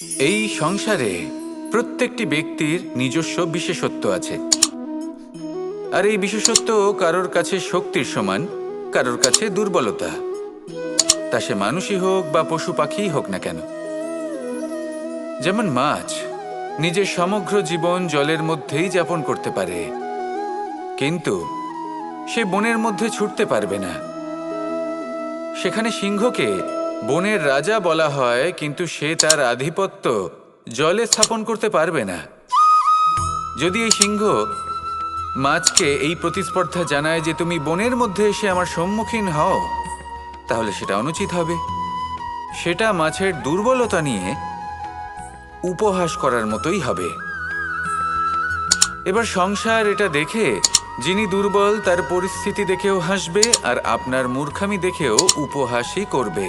এই সংসারে প্রত্যেকটি ব্যক্তির নিজস্ব বিশেষত্ব আছে, আর এই বিশেষত্ব কারোর কাছে শক্তির সমান, কারোর কাছে দুর্বলতা। তা সে মানুষই হোক বা পশু পাখিই হোক না কেন। যেমন মাছ নিজের সমগ্র জীবন জলের মধ্যেই যাপন করতে পারে, কিন্তু সে বনের মধ্যে ছুটতে পারবে না। সেখানে সিংহকে বনের রাজা বলা হয়, কিন্তু সে তার আধিপত্য জলে স্থাপন করতে পারবে না। যদি এই সিংহ মাছকে এই প্রতিস্পর্ধা জানায় যে তুমি বনের মধ্যে এসে আমার সম্মুখীন হও, তাহলে সেটা অনুচিত হবে। সেটা মাছের দুর্বলতা নিয়ে উপহাস করার মতোই হবে। এবার সংসার এটা দেখে যিনি দুর্বল তার পরিস্থিতি দেখেও হাসবে, আর আপনার মূর্খামি দেখেও উপহাসই করবে।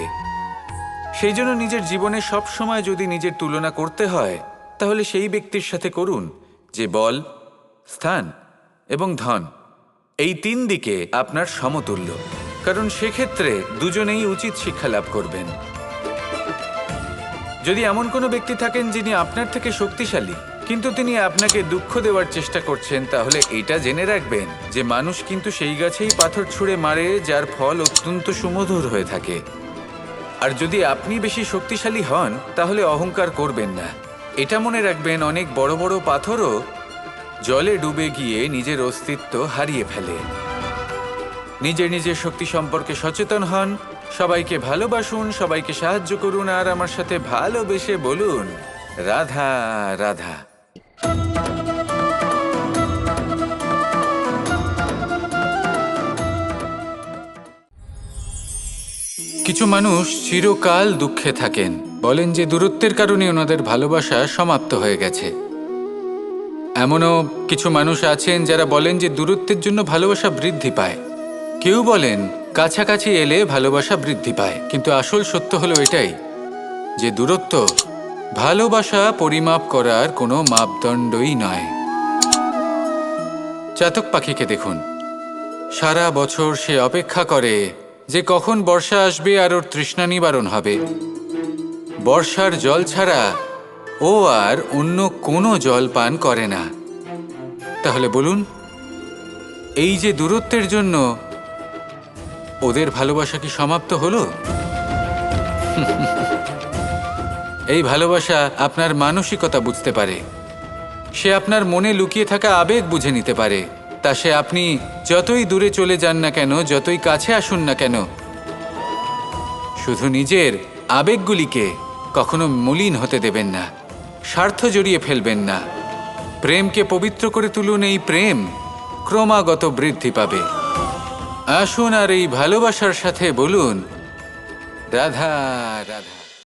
সেই জন্য নিজের জীবনে সব সময় যদি নিজের তুলনা করতে হয়, তাহলে সেই ব্যক্তির সাথে করুন যে বল, স্থান এবং ধন এই তিন দিকে আপনার সমতুল্য, কারণ সেক্ষেত্রে দুজনেই উচিত শিক্ষা লাভ করবেন। যদি এমন কোনো ব্যক্তি থাকেন যিনি আপনার থেকে শক্তিশালী, কিন্তু তিনি আপনাকে দুঃখ দেওয়ার চেষ্টা করছেন, তাহলে এটা জেনে রাখবেন যে মানুষ কিন্তু সেই গাছেই পাথর ছুঁড়ে মারে যার ফল অত্যন্ত সুমধুর হয়ে থাকে। আর যদি আপনি বেশি শক্তিশালী হন, তাহলে অহংকার করবেন না। এটা মনে রাখবেন, অনেক বড় বড় পাথরও জলে ডুবে গিয়ে নিজের অস্তিত্ব হারিয়ে ফেলে। নিজের নিজের শক্তি সম্পর্কে সচেতন হন, সবাইকে ভালোবাসুন, সবাইকে সাহায্য করুন, আর আমার সাথে ভালোবেসে বলুন রাধা রাধা। কিছু মানুষ চিরকাল দুঃখে থাকেন, বলেন যে দূরত্বের কারণে ওনাদের ভালোবাসা সমাপ্ত হয়ে গেছে। এমনও কিছু মানুষ আছেন যারা বলেন যে দূরত্বের জন্য ভালোবাসা বৃদ্ধি পায়। কেউ বলেন কাছাকাছি এলে ভালোবাসা বৃদ্ধি পায়, কিন্তু আসল সত্য হলো এটাই যে দূরত্ব ভালোবাসা পরিমাপ করার কোনো মাপদণ্ডই নয়। চাতক পাখিকে দেখুন, সারা বছর সে অপেক্ষা করে যে কখন বর্ষা আসবে আর ওর তৃষ্ণা নিবারণ হবে। বর্ষার জল ছাড়া ও আর অন্য কোনো জল পান করে না। তাহলে বলুন, এই যে দূরত্বের জন্য ওদের ভালোবাসা কি সমাপ্ত হলো? এই ভালোবাসা আপনার মানসিকতা বুঝতে পারে, সে আপনার মনে লুকিয়ে থাকা আবেগ বুঝে নিতে পারে। তা সে আপনি যতই দূরে চলে যান না কেন, যতই কাছে আসুন না কেন, শুধু নিজের আবেগগুলিকে কখনো মলিন হতে দেবেন না, স্বার্থ জড়িয়ে ফেলবেন না। প্রেমকে পবিত্র করে তুলুন, এই প্রেম ক্রমাগত বৃদ্ধি পাবে। আসুন আর এই ভালোবাসার সাথে বলুন রাধা রাধা।